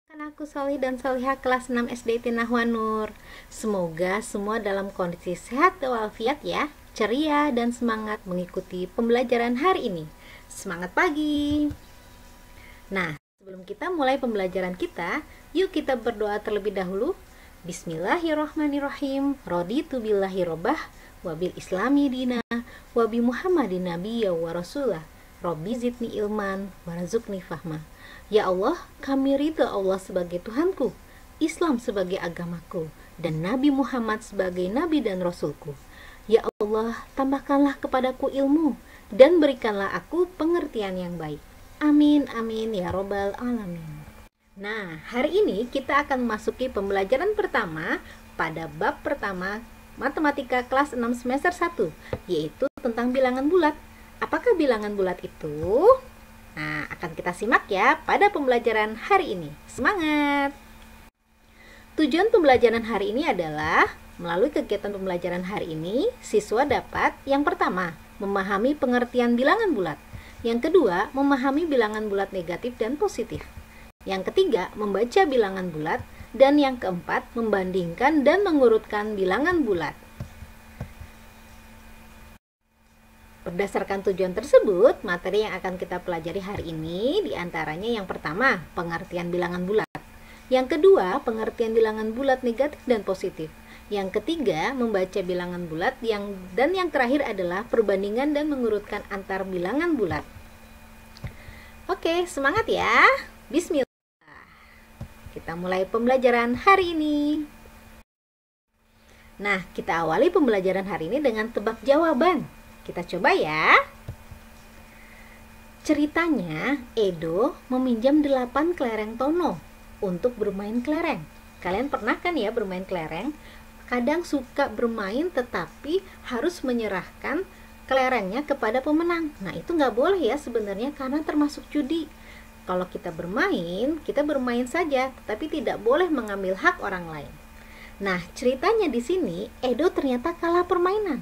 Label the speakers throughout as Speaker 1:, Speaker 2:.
Speaker 1: Anakku solih dan solihah kelas 6 SD Tinahwan Nur. Semoga semua dalam kondisi sehat walafiat ya, ceria dan semangat mengikuti pembelajaran hari ini. Semangat pagi. Nah, sebelum kita mulai pembelajaran kita, yuk kita berdoa terlebih dahulu. Bismillahirrahmanirrahim. Raditu billahi robbah, wabil islami dina, wabi muhammadin nabiyya wa rasulah. Robbi zidni ilman, warzukni fahma. Ya Allah, kami ridha Allah sebagai Tuhanku, Islam sebagai agamaku, dan Nabi Muhammad sebagai Nabi dan Rasulku. Ya Allah, tambahkanlah kepadaku ilmu, dan berikanlah aku pengertian yang baik. Amin, amin, ya robbal alamin. Nah, hari ini kita akan memasuki pembelajaran pertama pada bab pertama Matematika kelas 6 semester 1, yaitu tentang bilangan bulat. Apakah bilangan bulat itu? Nah, akan kita simak ya pada pembelajaran hari ini. Semangat! Tujuan pembelajaran hari ini adalah, melalui kegiatan pembelajaran hari ini, siswa dapat yang pertama, memahami pengertian bilangan bulat. Yang kedua, memahami bilangan bulat negatif dan positif. Yang ketiga, membaca bilangan bulat. Dan yang keempat, membandingkan dan mengurutkan bilangan bulat. Berdasarkan tujuan tersebut, materi yang akan kita pelajari hari ini diantaranya yang pertama, pengertian bilangan bulat. Yang kedua, pengertian bilangan bulat negatif dan positif. Yang ketiga, membaca bilangan bulat. Dan yang terakhir adalah perbandingan dan mengurutkan antar bilangan bulat. Oke, semangat ya. Bismillah. Kita mulai pembelajaran hari ini. Nah, kita awali pembelajaran hari ini dengan tebak jawaban. Kita coba ya. Ceritanya, Edo meminjam 8 kelereng Tono untuk bermain kelereng. Kalian pernah kan ya bermain kelereng? Kadang suka bermain tetapi harus menyerahkan kelerengnya kepada pemenang. Nah, itu nggak boleh ya sebenarnya karena termasuk judi. Kalau kita bermain saja, tetapi tidak boleh mengambil hak orang lain. Nah, ceritanya di sini, Edo ternyata kalah permainan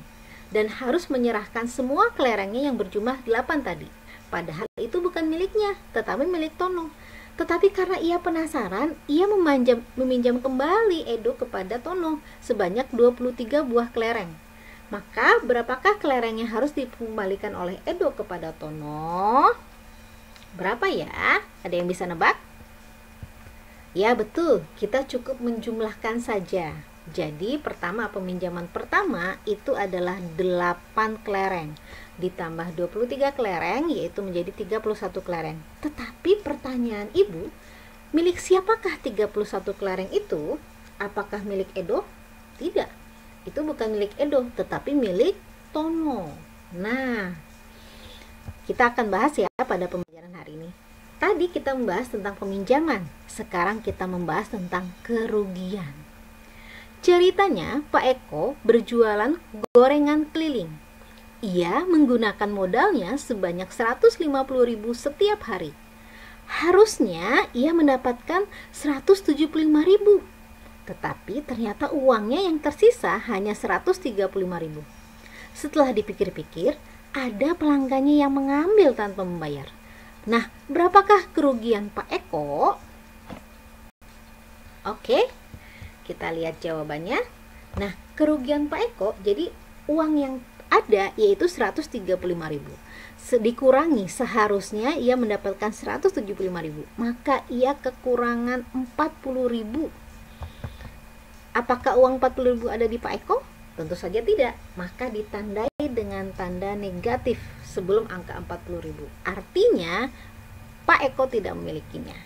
Speaker 1: dan harus menyerahkan semua kelerengnya yang berjumlah 8 tadi. Padahal itu bukan miliknya, tetapi milik Tono. Tetapi karena ia penasaran, ia meminjam kembali Edo kepada Tono sebanyak 23 buah kelereng. Maka berapakah kelereng yang harus dikembalikan oleh Edo kepada Tono? Berapa ya? Ada yang bisa nebak? Ya betul, kita cukup menjumlahkan saja. Jadi peminjaman pertama itu adalah 8 kelereng ditambah 23 kelereng, yaitu menjadi 31 kelereng. Tetapi pertanyaan ibu, milik siapakah 31 kelereng itu? Apakah milik Edo? Tidak, itu bukan milik Edo, tetapi milik Tono. Nah, kita akan bahas ya pada pembelajaran hari ini. Tadi kita membahas tentang peminjaman, sekarang kita membahas tentang kerugian. Ceritanya, Pak Eko berjualan gorengan keliling. Ia menggunakan modalnya sebanyak 150.000 setiap hari. Harusnya ia mendapatkan 175.000. Tetapi ternyata uangnya yang tersisa hanya 135.000. Setelah dipikir-pikir, ada pelanggannya yang mengambil tanpa membayar. Nah, berapakah kerugian Pak Eko? Oke, kita lihat jawabannya. Nah, kerugian Pak Eko, jadi uang yang ada yaitu 135.000. Dikurangi, seharusnya ia mendapatkan 175.000. Maka ia kekurangan 40.000. Apakah uang 40.000 ada di Pak Eko? Tentu saja tidak. Maka ditandai dengan tanda negatif sebelum angka 40.000. Artinya Pak Eko tidak memilikinya.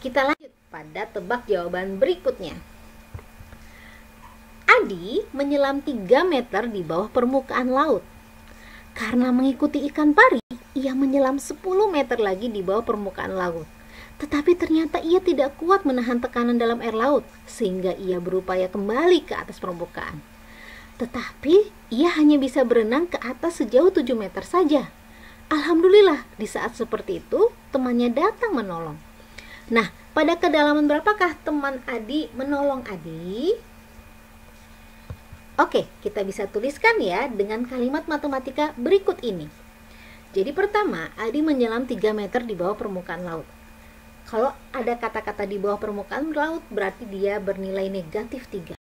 Speaker 1: Kita lanjut pada tebak jawaban berikutnya. Adi menyelam 3 meter di bawah permukaan laut. Karena mengikuti ikan pari, ia menyelam 10 meter lagi di bawah permukaan laut. Tetapi ternyata ia tidak kuat menahan tekanan dalam air laut, sehingga ia berupaya kembali ke atas permukaan. Tetapi ia hanya bisa berenang ke atas sejauh 7 meter saja. Alhamdulillah, di saat seperti itu, temannya datang menolong. Nah, pada kedalaman berapakah teman Adi menolong Adi? Oke, kita bisa tuliskan ya dengan kalimat matematika berikut ini. Jadi pertama, Adi menyelam 3 meter di bawah permukaan laut. Kalau ada kata-kata di bawah permukaan laut, berarti dia bernilai negatif 3.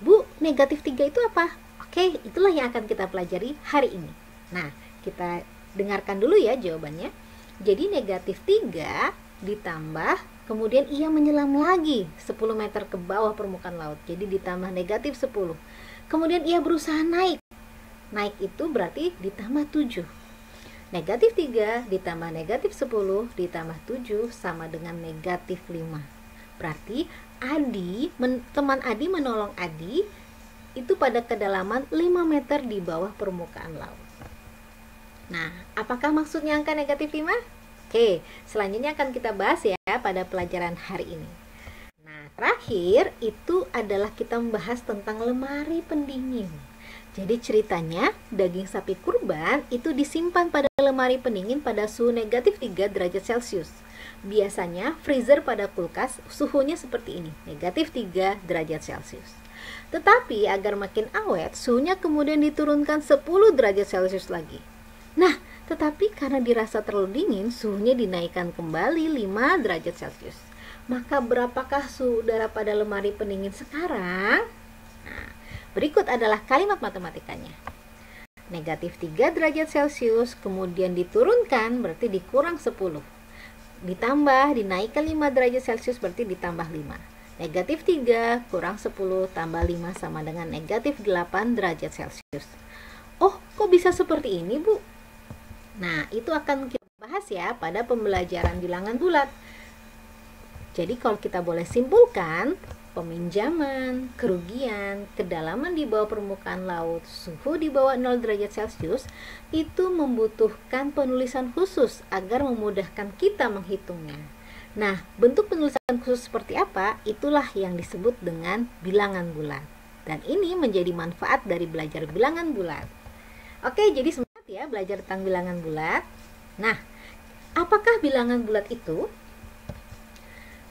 Speaker 1: Bu, negatif 3 itu apa? Oke, itulah yang akan kita pelajari hari ini. Nah, kita dengarkan dulu ya jawabannya. Jadi negatif 3 ditambah, kemudian ia menyelam lagi 10 meter ke bawah permukaan laut. Jadi ditambah negatif 10. Kemudian ia berusaha naik. Naik itu berarti ditambah 7. Negatif 3 ditambah negatif 10 ditambah 7 sama dengan negatif 5. Berarti teman Adi menolong Adi itu pada kedalaman 5 meter di bawah permukaan laut. Nah, apakah maksudnya angka negatif 5? Oke, selanjutnya akan kita bahas ya pada pelajaran hari ini. Nah, terakhir itu adalah kita membahas tentang lemari pendingin. Jadi ceritanya, daging sapi kurban itu disimpan pada lemari pendingin pada suhu negatif 3 derajat Celcius. Biasanya freezer pada kulkas suhunya seperti ini, negatif 3 derajat Celcius. Tetapi agar makin awet, suhunya kemudian diturunkan 10 derajat Celcius lagi. Nah, tetapi karena dirasa terlalu dingin, suhunya dinaikkan kembali 5 derajat Celcius. Maka berapakah suhu udara pada lemari pendingin sekarang? Nah, berikut adalah kalimat matematikanya. Negatif 3 derajat Celcius, kemudian diturunkan berarti dikurang 10. Ditambah, dinaikkan 5 derajat Celcius berarti ditambah 5. Negatif 3 kurang 10 tambah 5 sama dengan negatif 8 derajat Celcius. Oh, kok bisa seperti ini, Bu? Nah, itu akan kita bahas ya pada pembelajaran bilangan bulat. Jadi kalau kita boleh simpulkan, peminjaman, kerugian, kedalaman di bawah permukaan laut, suhu di bawah 0 derajat Celcius itu membutuhkan penulisan khusus agar memudahkan kita menghitungnya. Nah, bentuk penulisan khusus seperti apa? Itulah yang disebut dengan bilangan bulat. Dan ini menjadi manfaat dari belajar bilangan bulat. Oke, jadi semangat ya belajar tentang bilangan bulat. Nah, apakah bilangan bulat itu?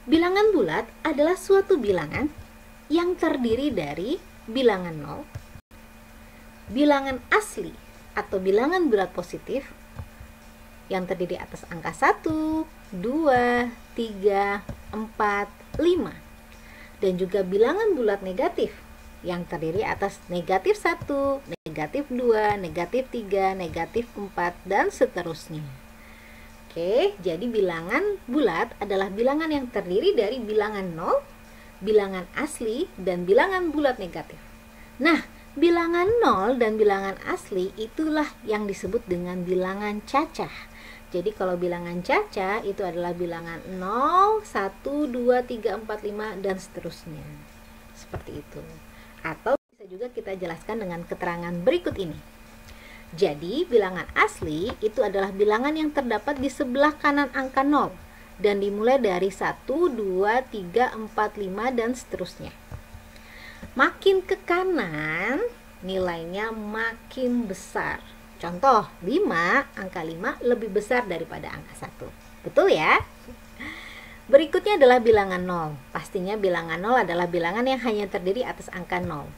Speaker 1: Bilangan bulat adalah suatu bilangan yang terdiri dari bilangan 0, bilangan asli atau bilangan bulat positif yang terdiri atas angka 1, 2, 3, 4, 5, dan juga bilangan bulat negatif yang terdiri atas negatif 1, negatif 2, negatif 3, negatif 4, dan seterusnya. Oke, jadi bilangan bulat adalah bilangan yang terdiri dari bilangan 0, bilangan asli, dan bilangan bulat negatif. Nah, bilangan 0 dan bilangan asli itulah yang disebut dengan bilangan cacah. Jadi kalau bilangan cacah itu adalah bilangan 0, 1, 2, 3, 4, 5, dan seterusnya. Seperti itu. Atau bisa juga kita jelaskan dengan keterangan berikut ini. Jadi, bilangan asli itu adalah bilangan yang terdapat di sebelah kanan angka 0 dan dimulai dari 1, 2, 3, 4, 5, dan seterusnya. Makin ke kanan, nilainya makin besar. Contoh, 5, angka 5 lebih besar daripada angka 1. Betul ya? Berikutnya adalah bilangan 0. Pastinya bilangan 0 adalah bilangan yang hanya terdiri atas angka 0.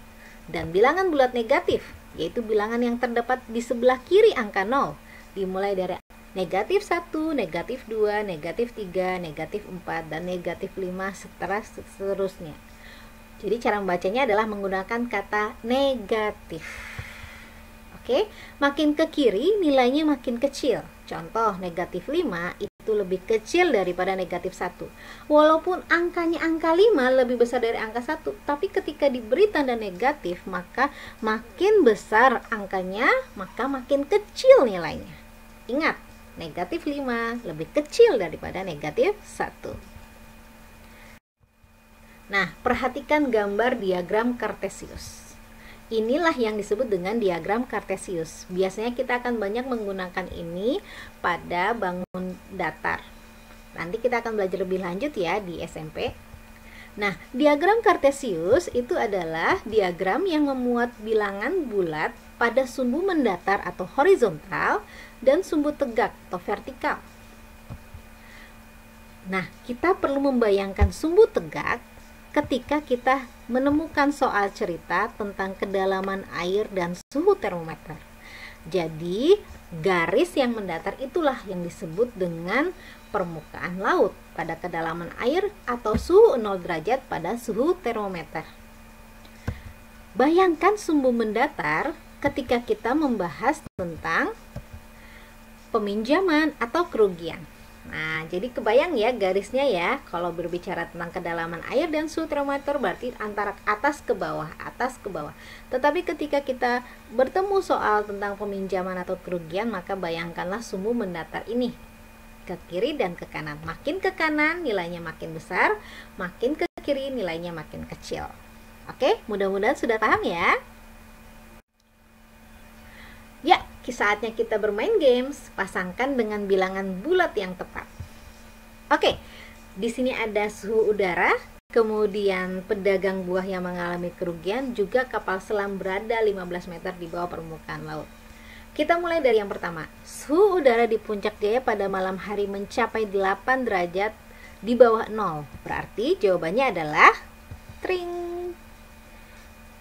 Speaker 1: Dan bilangan bulat negatif, yaitu bilangan yang terdapat di sebelah kiri angka 0, dimulai dari negatif 1, negatif 2, negatif 3, negatif 4, dan negatif 5, seterusnya. Jadi cara membacanya adalah menggunakan kata negatif. Oke, makin ke kiri nilainya makin kecil. Contoh, negatif 5 itu lebih kecil daripada negatif 1. Walaupun angkanya angka 5 lebih besar dari angka 1, tapi ketika diberi tanda negatif, maka makin besar angkanya, maka makin kecil nilainya. Ingat, negatif 5 lebih kecil daripada negatif 1. Nah, perhatikan gambar diagram Kartesius. Inilah yang disebut dengan diagram Kartesius. Biasanya kita akan banyak menggunakan ini pada bangun datar. Nanti kita akan belajar lebih lanjut ya di SMP. Nah, diagram Kartesius itu adalah diagram yang memuat bilangan bulat pada sumbu mendatar atau horizontal dan sumbu tegak atau vertikal. Nah, kita perlu membayangkan sumbu tegak ketika kita menemukan soal cerita tentang kedalaman air dan suhu termometer. Jadi, Garis yang mendatar itulah yang disebut dengan permukaan laut pada kedalaman air atau suhu 0 derajat pada suhu termometer. Bayangkan sumbu mendatar ketika kita membahas tentang peminjaman atau kerugian. Nah, jadi kebayang ya garisnya ya. Kalau berbicara tentang kedalaman air dan suhu termometer berarti antara atas ke bawah, atas ke bawah. Tetapi ketika kita bertemu soal tentang peminjaman atau kerugian, maka bayangkanlah sumbu mendatar ini ke kiri dan ke kanan. Makin ke kanan nilainya makin besar, makin ke kiri nilainya makin kecil. Oke, mudah-mudahan sudah paham ya. Ya, saatnya kita bermain games. Pasangkan dengan bilangan bulat yang tepat. Oke, di sini ada suhu udara, kemudian pedagang buah yang mengalami kerugian, juga kapal selam berada 15 meter di bawah permukaan laut. Kita mulai dari yang pertama. Suhu udara di Puncak Jaya pada malam hari mencapai 8 derajat di bawah 0. Berarti jawabannya adalah tring.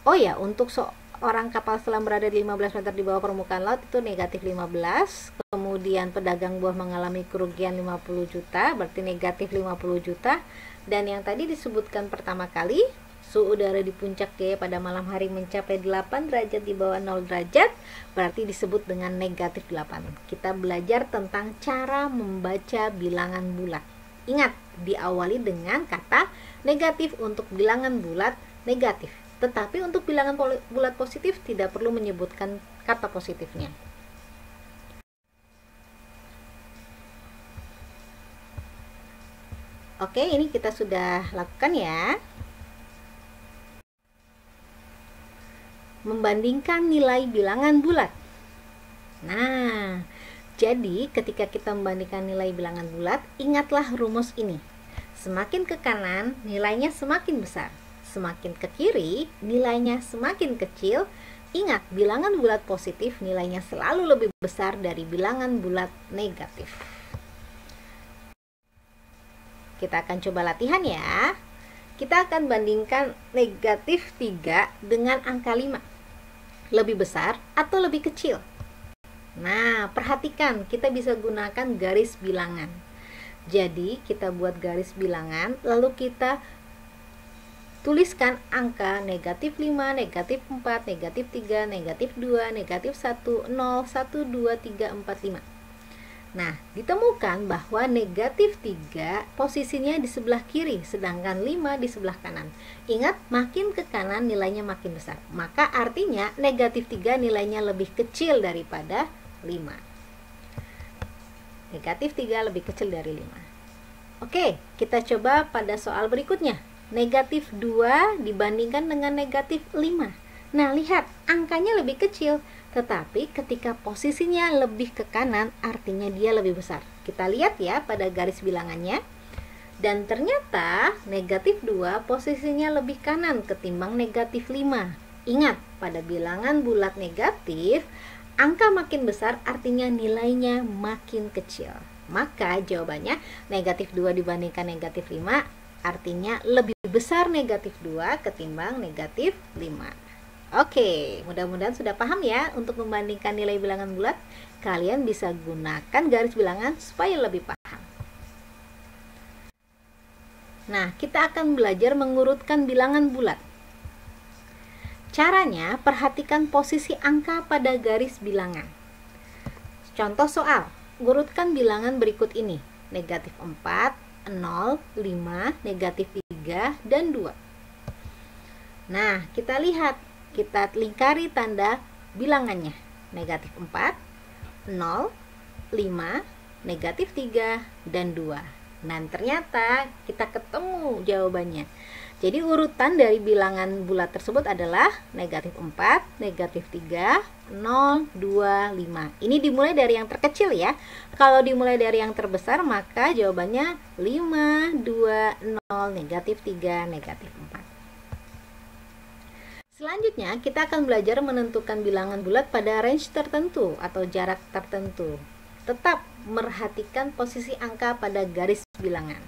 Speaker 1: Oh ya, untuk orang kapal selam berada di 15 meter di bawah permukaan laut itu negatif 15. Kemudian pedagang buah mengalami kerugian 50 juta, berarti negatif 50 juta. Dan yang tadi disebutkan pertama kali, suhu udara di Puncak Jaya pada malam hari mencapai 8 derajat di bawah 0 derajat, berarti disebut dengan negatif 8. Kita belajar tentang cara membaca bilangan bulat. Ingat, diawali dengan kata negatif untuk bilangan bulat negatif. Tetapi untuk bilangan bulat positif tidak perlu menyebutkan kata positifnya. Oke, ini kita sudah lakukan ya. Membandingkan nilai bilangan bulat. Nah, jadi ketika kita membandingkan nilai bilangan bulat, ingatlah rumus ini. Semakin ke kanan, nilainya semakin besar. Semakin ke kiri, nilainya semakin kecil. Ingat, bilangan bulat positif nilainya selalu lebih besar dari bilangan bulat negatif. Kita akan coba latihan ya. Kita akan bandingkan negatif 3 dengan angka 5. Lebih besar atau lebih kecil? Nah, perhatikan, kita bisa gunakan garis bilangan. Jadi, kita buat garis bilangan, lalu kita tuliskan angka negatif 5, negatif 4, negatif 3, negatif 2, negatif 1, 0, 1, 2, 3, 4, 5. Nah, ditemukan bahwa negatif 3 posisinya di sebelah kiri, sedangkan 5 di sebelah kanan. Ingat, makin ke kanan nilainya makin besar. Maka artinya negatif 3 nilainya lebih kecil daripada 5. Negatif 3 lebih kecil dari 5. Oke, kita coba pada soal berikutnya. Negatif 2 dibandingkan dengan negatif 5. Nah, lihat, angkanya lebih kecil. Tetapi ketika posisinya lebih ke kanan, artinya dia lebih besar. Kita lihat ya pada garis bilangannya. Dan ternyata negatif 2 posisinya lebih kanan ketimbang negatif 5. Ingat, pada bilangan bulat negatif, angka makin besar artinya nilainya makin kecil. Maka jawabannya negatif 2 dibandingkan negatif 5 artinya lebih besar negatif 2 ketimbang negatif 5. Oke, mudah-mudahan sudah paham ya. Untuk membandingkan nilai bilangan bulat, kalian bisa gunakan garis bilangan supaya lebih paham. Nah, kita akan belajar mengurutkan bilangan bulat. Caranya, perhatikan posisi angka pada garis bilangan. Contoh soal, urutkan bilangan berikut ini. Negatif 4, 0, 5, negatif 3, dan 2. Nah, kita lihat. Kita lingkari tanda bilangannya. Negatif 4, 0, 5, negatif 3, dan 2. Dan ternyata kita ketemu jawabannya. Jadi urutan dari bilangan bulat tersebut adalah negatif 4, negatif 3, 0, 2, 5. Ini dimulai dari yang terkecil ya. Kalau dimulai dari yang terbesar maka jawabannya 5, 2, 0, negatif 3, negatif 4. Selanjutnya kita akan belajar menentukan bilangan bulat pada range tertentu atau jarak tertentu. Tetap merhatikan posisi angka pada garis bilangan.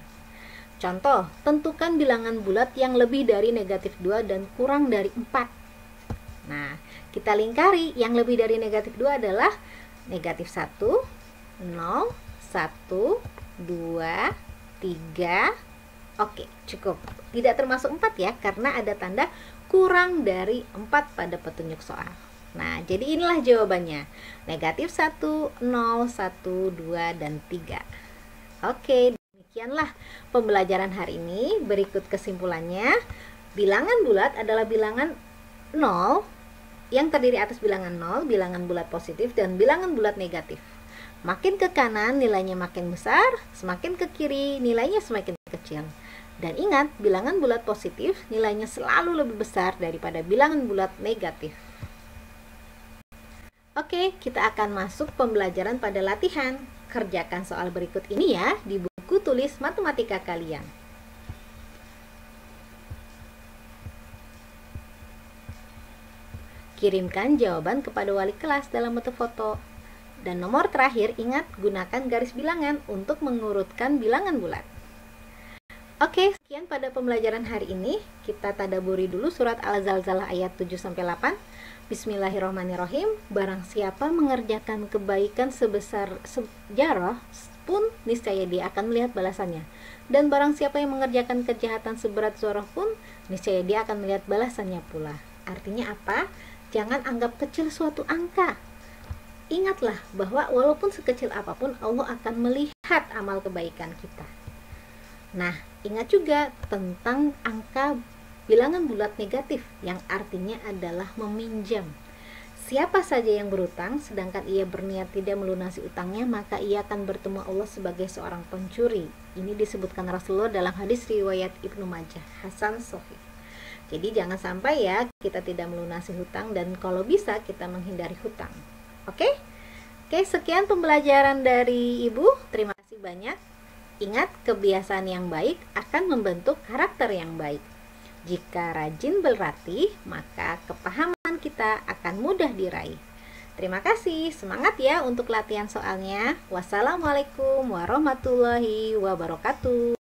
Speaker 1: Contoh, tentukan bilangan bulat yang lebih dari negatif 2 dan kurang dari 4. Nah, kita lingkari yang lebih dari negatif 2 adalah Negatif 1, 0, 1, 2, 3. Oke, cukup. Tidak termasuk 4 ya, karena ada tanda kurang dari 4 pada petunjuk soal. Nah, jadi inilah jawabannya. Negatif 1, 0, 1, 2, dan 3. Oke, demikianlah pembelajaran hari ini. Berikut kesimpulannya. Bilangan bulat adalah bilangan 0 yang terdiri atas bilangan 0, bilangan bulat positif, dan bilangan bulat negatif. Makin ke kanan nilainya makin besar, semakin ke kiri nilainya semakin kecil. Dan ingat, bilangan bulat positif nilainya selalu lebih besar daripada bilangan bulat negatif. Oke, kita akan masuk pembelajaran pada latihan. Kerjakan soal berikut ini ya di buku tulis matematika kalian. Kirimkan jawaban kepada wali kelas dalam bentuk foto. Dan nomor terakhir, ingat gunakan garis bilangan untuk mengurutkan bilangan bulat. Oke, sekian pada pembelajaran hari ini. Kita tadaburi dulu surat Al-Zalzalah ayat 7-8. Bismillahirrahmanirrahim. Barang siapa mengerjakan kebaikan sebesar sejarah pun, niscaya dia akan melihat balasannya. Dan barang siapa yang mengerjakan kejahatan seberat zarah pun, niscaya dia akan melihat balasannya pula. Artinya apa? Jangan anggap kecil suatu angka. Ingatlah bahwa walaupun sekecil apapun, Allah akan melihat amal kebaikan kita. Nah, ingat juga tentang angka bilangan bulat negatif yang artinya adalah meminjam. Siapa saja yang berutang sedangkan ia berniat tidak melunasi utangnya, maka ia akan bertemu Allah sebagai seorang pencuri. Ini disebutkan Rasulullah dalam hadis riwayat Ibnu Majah, Hasan Sahih. Jadi jangan sampai ya kita tidak melunasi hutang, dan kalau bisa kita menghindari hutang. Oke, sekian pembelajaran dari Ibu. Terima kasih banyak. Ingat, kebiasaan yang baik akan membentuk karakter yang baik. Jika rajin berlatih, maka kepahaman kita akan mudah diraih. Terima kasih, semangat ya untuk latihan soalnya. Wassalamualaikum warahmatullahi wabarakatuh.